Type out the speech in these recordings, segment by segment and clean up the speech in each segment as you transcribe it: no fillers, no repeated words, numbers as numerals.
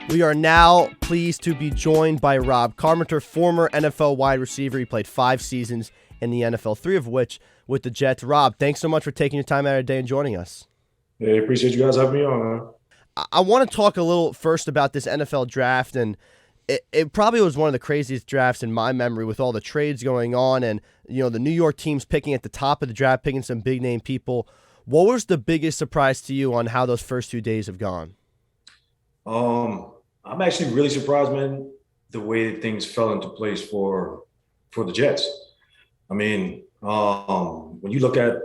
We are now pleased to be joined by Rob Carpenter, former NFL wide receiver. He played 5 seasons in the NFL, 3 of which with the Jets. Rob, thanks so much for taking your time out of your day and joining us. Hey, appreciate you guys having me on, man. I want to talk a little first about this NFL draft, and it probably was one of the craziest drafts in my memory with all the trades going on and, you know, the New York teams picking at the top of the draft, picking some big-name people. What was the biggest surprise to you on how those first 2 days have gone? I'm actually really surprised, man, the way things fell into place for the Jets. I mean, when you look at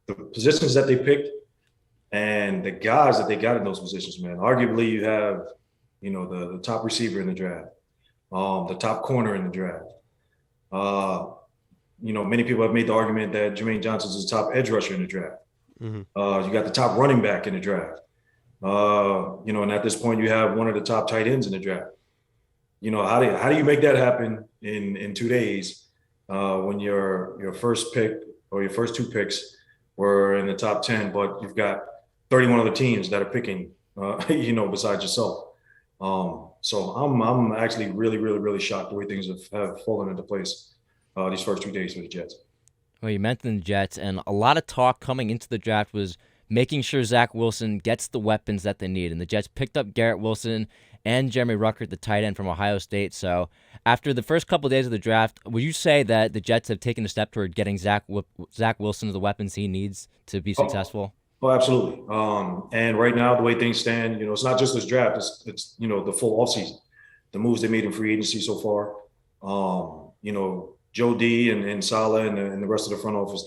the positions that they picked and the guys that they got in those positions, man, arguably you have, you know, the top receiver in the draft, the top corner in the draft. You know, many people have made the argument that Jermaine Johnson is the top edge rusher in the draft. Mm-hmm. You got the top running back in the draft. You know, and at this point, you have one of the top tight ends in the draft. You know, how do you make that happen in 2 days when your first pick or your first 2 picks were in the top 10, but you've got 31 other teams that are picking, you know, besides yourself. So I'm actually really shocked the way things have fallen into place these first 2 days for the Jets. Well, you mentioned the Jets, and a lot of talk coming into the draft was making sure Zach Wilson gets the weapons that they need. And the Jets picked up Garrett Wilson and Jeremy Ruckert, the tight end from Ohio State. So after the first couple of days of the draft, would you say that the Jets have taken a step toward getting Zach Wilson the weapons he needs to be successful? Oh, absolutely. And right now, the way things stand, you know, it's not just this draft, it's you know, the full offseason, the moves they made in free agency so far. You know, Joe D and Saleh and the rest of the front office,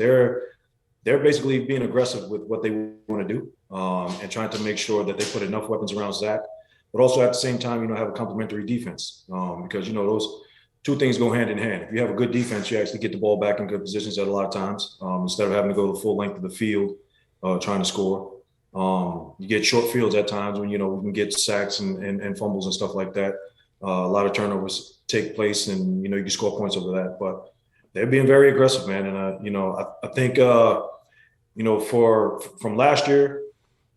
they're basically being aggressive with what they want to do and trying to make sure that they put enough weapons around Zach, but also at the same time, you know, have a complementary defense because, you know, those 2 things go hand in hand. If you have a good defense, you actually get the ball back in good positions at a lot of times instead of having to go the full length of the field trying to score. You get short fields at times when, you know, we can get sacks and fumbles and stuff like that. A lot of turnovers take place and, you know, you can score points over that. But they're being very aggressive, man. And, you know, I think, you know, from last year,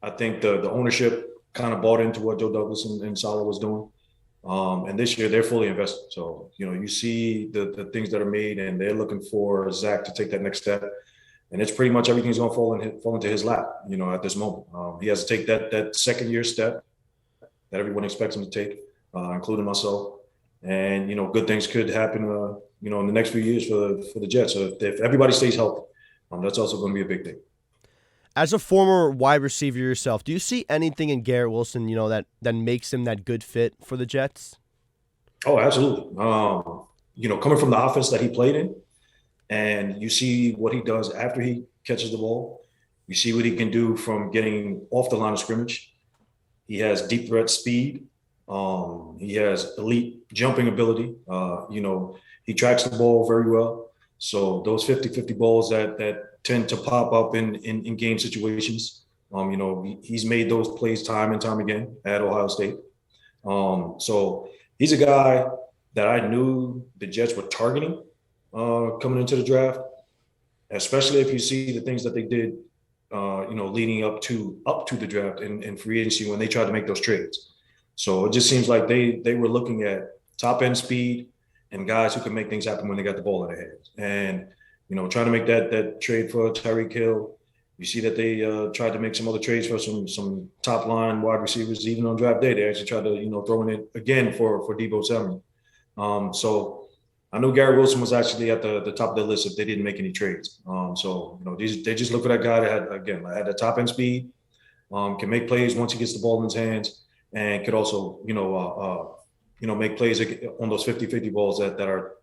I think the ownership kind of bought into what Joe Douglas and Saleh was doing. And this year they're fully invested. So, you know, you see the things that are made and they're looking for Zach to take that next step. And it's pretty much everything's going to fall into his lap, you know, at this moment. He has to take that second year step that everyone expects him to take, including myself. And, you know, good things could happen, you know, in the next few years for the Jets. So if everybody stays healthy, that's also going to be a big thing. As a former wide receiver yourself, do you see anything in Garrett Wilson, you know, that makes him that good fit for the Jets? Oh, absolutely. You know, coming from the offense that he played in, and you see what he does after he catches the ball. You see what he can do from getting off the line of scrimmage. He has deep threat speed. He has elite jumping ability. You know, he tracks the ball very well. So those 50-50 balls that tend to pop up in game situations, you know, he's made those plays time and time again at Ohio State. So he's a guy that I knew the Jets were targeting coming into the draft, especially if you see the things that they did, you know, leading up to the draft in free agency when they tried to make those trades. So it just seems like they were looking at top end speed and guys who can make things happen when they got the ball in their hands. And, you know, trying to make that trade for Tyreek Hill. You see that they tried to make some other trades for some top line wide receivers. Even on draft day, they actually tried to, you know, throw in it again for Deebo Samuel. So I know Garrett Wilson was actually at the top of the list if they didn't make any trades. So, you know, they just look for that guy that had the top end speed, can make plays once he gets the ball in his hands, and could also, you know, make plays on those 50-50 balls that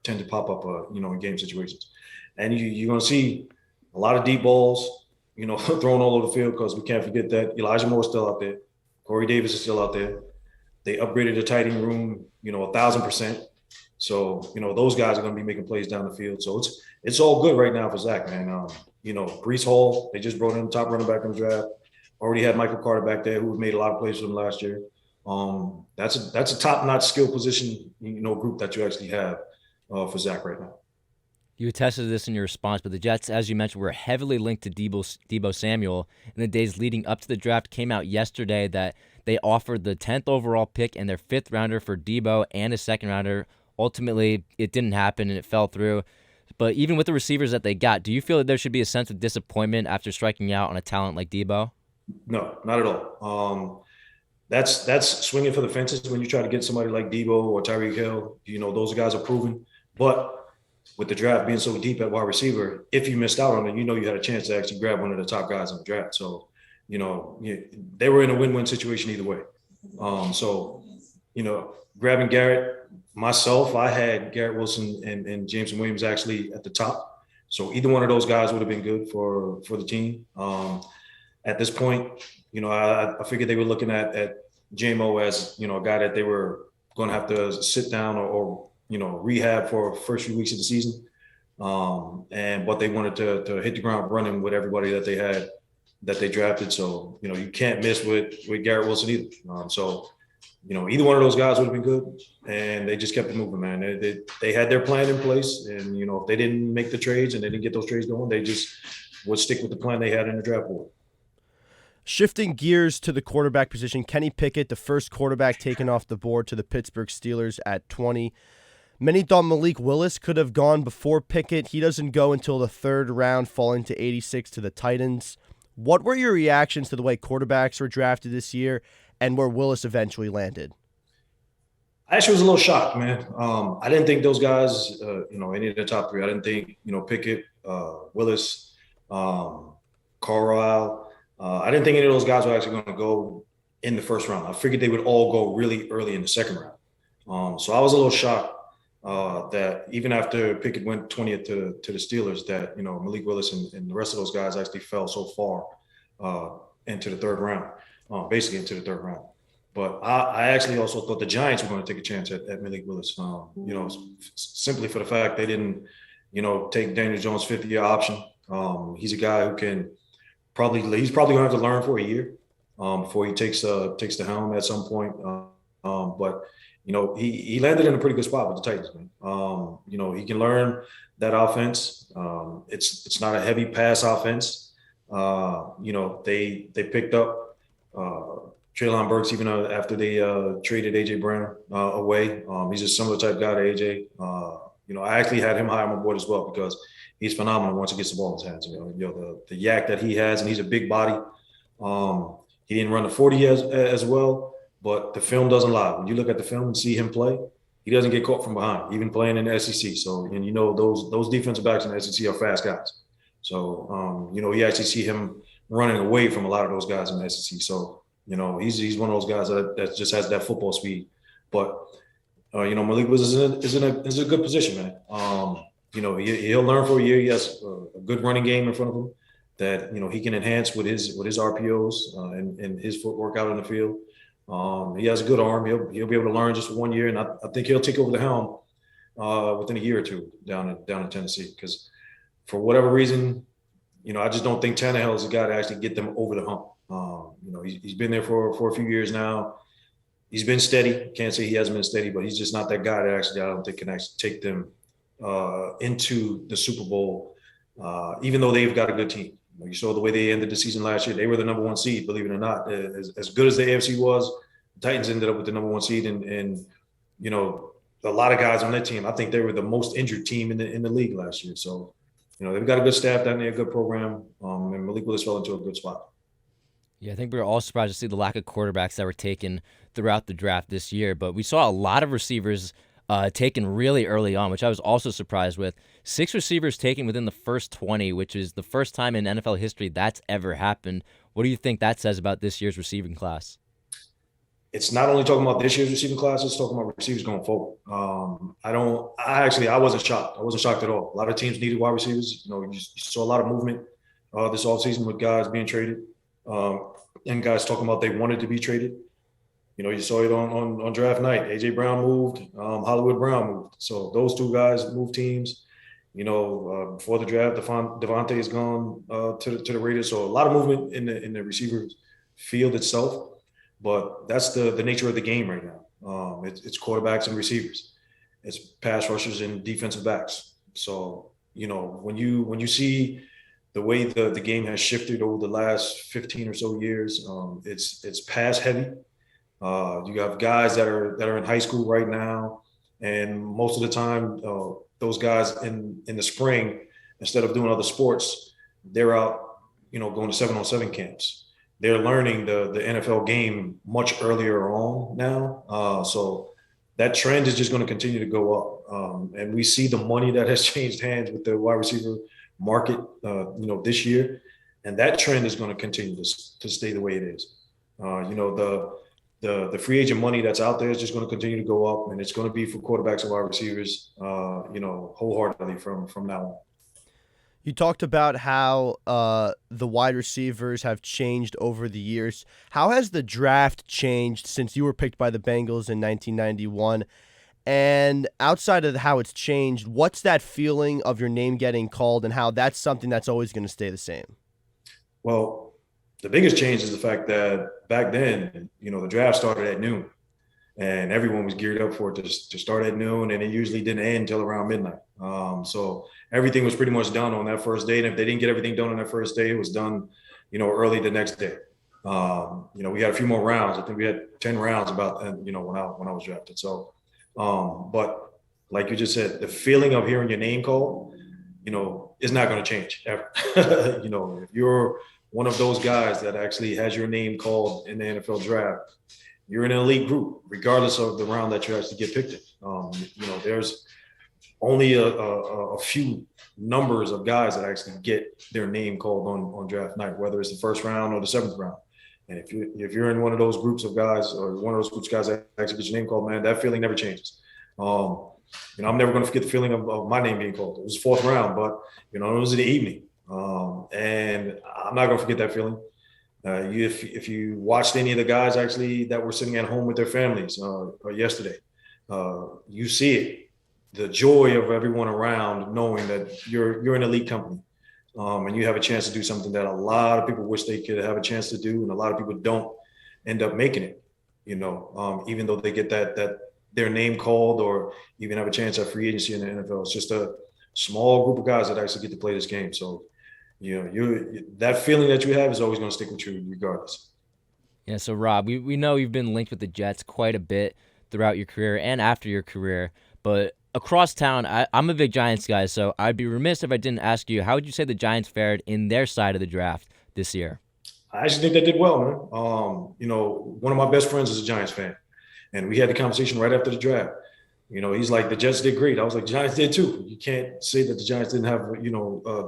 tend to pop up, you know, in game situations. And you're going to see a lot of deep balls, you know, thrown all over the field because we can't forget that Elijah Moore is still out there. Corey Davis is still out there. They upgraded the tight end room, you know, 1,000%. So, you know, those guys are going to be making plays down the field. So it's all good right now for Zach, man. You know, Breece Hall, they just brought in the top running back in the draft. Already had Michael Carter back there who made a lot of plays for them last year. That's a top-notch skill position, you know, group that you actually have for Zach right now. You attested to this in your response, but the Jets, as you mentioned, were heavily linked to Deebo Samuel in the days leading up to the draft. Came out yesterday that they offered the 10th overall pick and their 5th rounder for Deebo and a 2nd rounder. Ultimately, it didn't happen and it fell through. But even with the receivers that they got, do you feel that there should be a sense of disappointment after striking out on a talent like Deebo? No, not at all. That's swinging for the fences when you try to get somebody like Deebo or Tyreek Hill. Those guys are proven. But with the draft being so deep at wide receiver, if you missed out on it, you had a chance to actually grab one of the top guys in the draft. So, they were in a win-win situation either way. Grabbing Garrett, myself, I had Garrett Wilson and Jameson Williams actually at the top. So either one of those guys would have been good for the team. At this point, I figured they were looking at JMO as, a guy that they were going to have to sit down or rehab for first few weeks of the season. But they wanted to hit the ground running with everybody that they had, that they drafted. So, you can't miss with Garrett Wilson either. Either one of those guys would have been good, and they just kept it moving, man. They had their plan in place, and, if they didn't make the trades and they didn't get those trades going, they just would stick with the plan they had in the draft board. Shifting gears to the quarterback position, Kenny Pickett, the first quarterback taken off the board to the Pittsburgh Steelers at 20. Many thought Malik Willis could have gone before Pickett. He doesn't go until the 3rd round, falling to 86 to the Titans. What were your reactions to the way quarterbacks were drafted this year and where Willis eventually landed? I actually was a little shocked, man. I didn't think those guys, any of the top 3. I didn't think, Pickett, Willis, Carlisle. I didn't think any of those guys were actually going to go in the 1st round. I figured they would all go really early in the 2nd round. So I was a little shocked that even after Pickett went 20th to the Steelers, that, Malik Willis and the rest of those guys actually fell so far into the 3rd round, basically into the 3rd round. But I actually also thought the Giants were going to take a chance at Malik Willis, simply for the fact they didn't, take Daniel Jones' 5th-year option. He's a guy who can he's probably going to have to learn for a year before he takes the helm at some point. But he landed in a pretty good spot with the Titans, man. He can learn that offense. It's not a heavy pass offense. They picked up Treylon Burks even after they traded A.J. Brown away. He's a similar type guy to A.J. I actually had him high on my board as well because he's phenomenal once he gets the ball in his hands. The yak that he has, and he's a big body. He didn't run the 40 as well. But the film doesn't lie. When you look at the film and see him play, he doesn't get caught from behind, even playing in the SEC. So, and those defensive backs in the SEC are fast guys. So, you actually see him running away from a lot of those guys in the SEC. So, he's one of those guys that just has that football speed. But, Malik Willis is in a good position, man. He'll learn for a year. He has a good running game in front of him that, he can enhance with his RPOs and his footwork out in the field. He has a good arm. He'll be able to learn just for 1 year, and I think he'll take over the helm within a year or two down in Tennessee. Because for whatever reason, I just don't think Tannehill is a guy to actually get them over the hump. He's been there for a few years now. He's been steady. Can't say he hasn't been steady, but he's just not that guy that actually I don't think can actually take them into the Super Bowl, even though they've got a good team. You saw the way they ended the season last year. They were the number 1 seed, believe it or not. As good as the AFC was, the Titans ended up with the number 1 seed. And a lot of guys on that team, I think they were the most injured team in the league last year. So, they've got a good staff down there, a good program. And Malik Willis fell into a good spot. Yeah, I think we were all surprised to see the lack of quarterbacks that were taken throughout the draft this year. But we saw a lot of receivers taken really early on, which I was also surprised with. 6 receivers taken within the first 20, which is the first time in NFL history that's ever happened. What do you think that says about this year's receiving class? It's not only talking about this year's receiving class, it's talking about receivers going forward. I wasn't shocked. I wasn't shocked at all. A lot of teams needed wide receivers. You saw a lot of movement this offseason with guys being traded and guys talking about they wanted to be traded. You saw it on draft night. A.J. Brown moved, Hollywood Brown moved. So those 2 guys moved teams. Before the draft, Devontae is gone to the Raiders. So a lot of movement in the receiver field itself. But that's the nature of the game right now. It's quarterbacks and receivers. It's pass rushers and defensive backs. So, When you see the way the game has shifted over the last 15 or so years, it's pass heavy. You have guys that are in high school right now, and most of the time, those guys in the spring, instead of doing other sports, they're out, going to 7-on-7 camps. They're learning the NFL game much earlier on now. So that trend is just going to continue to go up. And we see the money that has changed hands with the wide receiver market, this year. And that trend is going to continue to stay the way it is. The free agent money that's out there is just going to continue to go up, and it's going to be for quarterbacks and wide receivers, wholeheartedly from now on. You talked about how the wide receivers have changed over the years. How has the draft changed since you were picked by the Bengals in 1991? And outside of how it's changed, what's that feeling of your name getting called and how that's something that's always going to stay the same? Well, the biggest change is the fact that back then, the draft started at noon, and everyone was geared up for it to start at noon, and it usually didn't end until around midnight. So everything was pretty much done on that first day. And if they didn't get everything done on that first day, it was done, early the next day. We had a few more rounds. I think we had 10 rounds about, when I was drafted. So, but like you just said, the feeling of hearing your name called, is not going to change ever. If you're one of those guys that actually has your name called in the NFL draft, you're in an elite group, regardless of the round that you actually get picked in. There's only a few numbers of guys that actually get their name called on draft night, whether it's the first round or the seventh round. And if you're in one of those groups of guys, or one of those groups of guys that actually get your name called, man, that feeling never changes. I'm never going to forget the feeling of my name being called. It was fourth round, but it was in the evening, and I'm not going to forget that feeling. If you watched any of the guys actually that were sitting at home with their families yesterday, you see it. The joy of everyone around knowing that you're an elite company, and you have a chance to do something that a lot of people wish they could have a chance to do, and a lot of people don't end up making it. Even though they get that their name called, or even have a chance at free agency in the NFL. It's just a small group of guys that actually get to play this game. So, that feeling that you have is always going to stick with you regardless. Yeah. So Rob, we know you've been linked with the Jets quite a bit throughout your career and after your career, but across town, I'm a big Giants guy, so I'd be remiss if I didn't ask you, how would you say the Giants fared in their side of the draft this year? I actually think they did well, man. One of my best friends is a Giants fan, and we had the conversation right after the draft. He's like, the Jets did great. I was like, the Giants did too. You can't say that the Giants didn't have,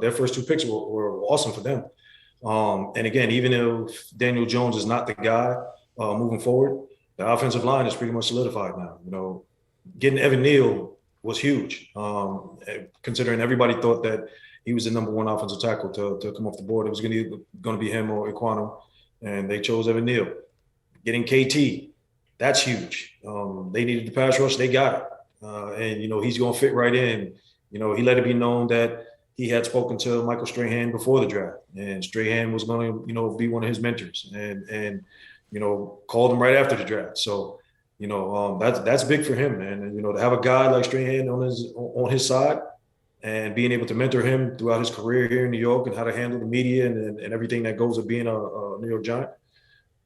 their first two picks were awesome for them. And again, even if Daniel Jones is not the guy moving forward, the offensive line is pretty much solidified now. Getting Evan Neal was huge, considering everybody thought that he was the number one offensive tackle to come off the board. It was going to be him or Ekwonu, and they chose Evan Neal. Getting KT, that's huge. They needed the pass rush. They got it. And he's going to fit right in. He let it be known that he had spoken to Michael Strahan before the draft, and Strahan was going to, be one of his mentors, and called him right after the draft. So, that's big for him, man. And, to have a guy like Strahan on his side and being able to mentor him throughout his career here in New York, and how to handle the media and everything that goes with being a New York Giant,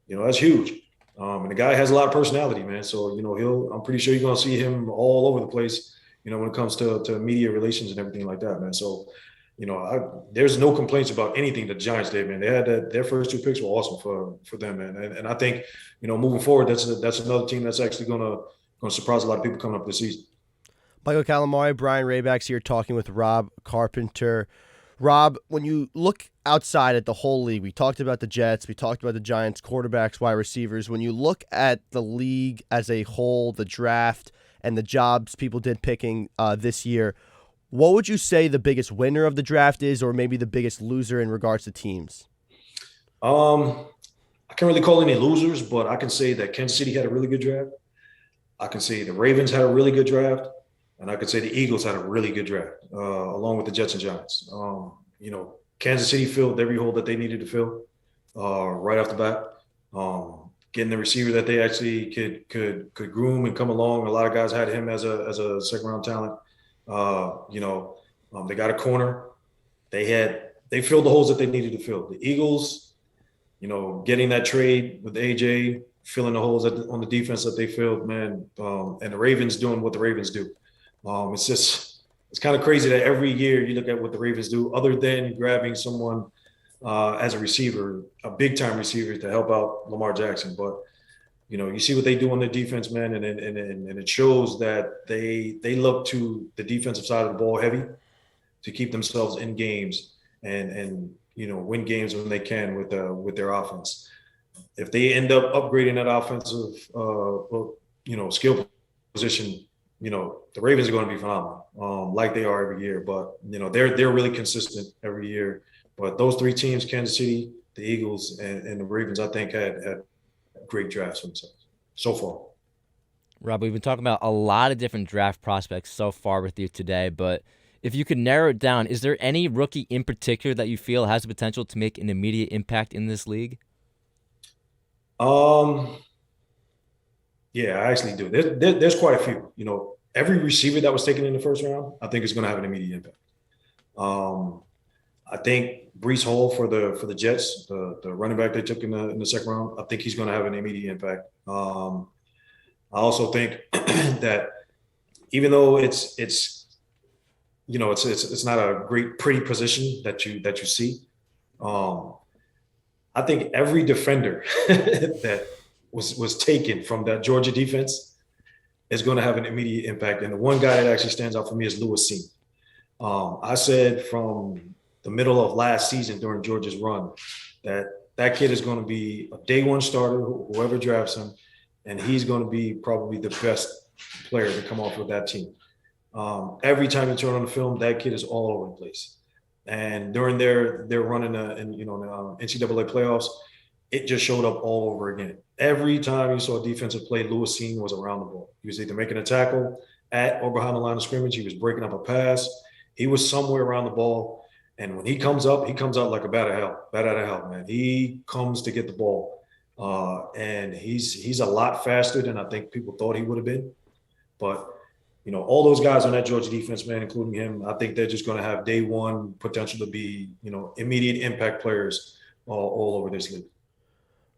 that's huge. And the guy has a lot of personality, man. So, I'm pretty sure you're going to see him all over the place, when it comes to media relations and everything like that, man. So, there's no complaints about anything that the Giants did, man. They had their first two picks were awesome for them, man. And I think, moving forward, that's another team that's actually going to surprise a lot of people coming up this season. Michael Calamari, Brian Rabacs here talking with Rob Carpenter. Rob, when you look outside at the whole league, we talked about the Jets, we talked about the Giants, quarterbacks, wide receivers. When you look at the league as a whole, the draft, and the jobs people did picking this year, what would you say the biggest winner of the draft is, or maybe the biggest loser in regards to teams? I can't really call any losers, but I can say that Kansas City had a really good draft. I can say the Ravens had a really good draft. And I could say the Eagles had a really good draft, along with the Jets and Giants. Kansas City filled every hole that they needed to fill right off the bat. Getting the receiver that they actually could groom and come along. A lot of guys had him as a second round talent. They got a corner. They filled the holes that they needed to fill. The Eagles, getting that trade with AJ, filling the holes on the defense that they filled, man. And the Ravens doing what the Ravens do. It's kind of crazy that every year you look at what the Ravens do, other than grabbing someone as a receiver, a big time receiver to help out Lamar Jackson. But you see what they do on the defense, man, and it shows that they look to the defensive side of the ball heavy to keep themselves in games and win games when they can with their offense. If they end up upgrading that offensive skill position, the Ravens are going to be phenomenal, like they are every year. But they're really consistent every year. But those three teams, Kansas City, the Eagles, and the Ravens, I think had great drafts for themselves so far. Rob, we've been talking about a lot of different draft prospects so far with you today, but if you could narrow it down, is there any rookie in particular that you feel has the potential to make an immediate impact in this league? Yeah, I actually do. There's quite a few. Every receiver that was taken in the first round, I think is going to have an immediate impact. I think Breece Hall for the Jets, the running back they took in the second round, I think he's going to have an immediate impact. I also think that even though it's not a great pretty position that you see, I think every defender that was taken from that Georgia defense is going to have an immediate impact. And the one guy that actually stands out for me is Lewis Seen. I said from the middle of last season during Georgia's run that kid is going to be a day one starter, whoever drafts him, and he's going to be probably the best player to come off with that team. Every time you turn on the film, that kid is all over the place. And during their run in the NCAA playoffs, it just showed up all over again. Every time you saw a defensive play, Lewis Seen was around the ball. He was either making a tackle at or behind the line of scrimmage. He was breaking up a pass. He was somewhere around the ball. And when he comes out like a bat out of hell, man. He comes to get the ball. And he's a lot faster than I think people thought he would have been. But all those guys on that Georgia defense, man, including him, I think they're just going to have day one potential to be, immediate impact players all over this league.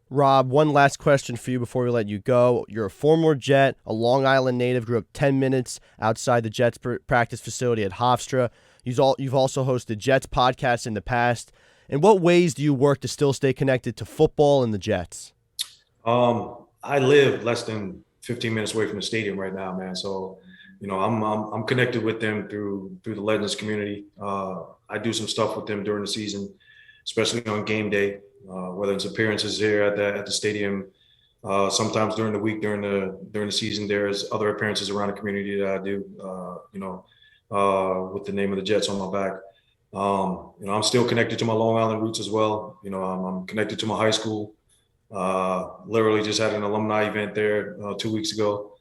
Rob, one last question for you before we let you go. You're a former Jet, a Long Island native, grew up 10 minutes outside the Jets practice facility at Hofstra. You've also hosted Jets podcasts in the past. In what ways do you work to still stay connected to football and the Jets? I live less than 15 minutes away from the stadium right now, man. So, I'm connected with them through the Legends community. I do some stuff with them during the season, especially on game day, whether it's appearances here at the stadium. Sometimes during the week, during the season, there's other appearances around the community that I do. With the name of the Jets on my back. I'm still connected to my Long Island roots as well. I'm connected to my high school. Literally just had an alumni event there 2 weeks ago.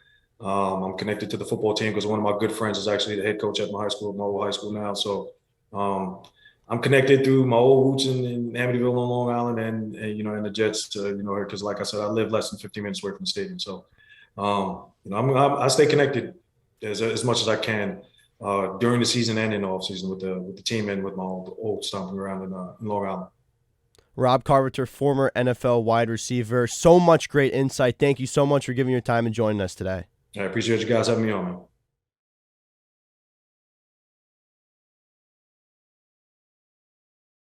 I'm connected to the football team because one of my good friends is actually the head coach at my old high school now. So I'm connected through my old roots in Amityville on Long Island and the Jets, because like I said, I live less than 15 minutes away from the stadium. So, I stay connected as much as I can during the season and in the off season with the team and with my old stomping around in Long Island. Rob Carpenter, former NFL wide receiver. So much great insight. Thank you so much for giving your time and joining us today. I appreciate you guys having me on, man.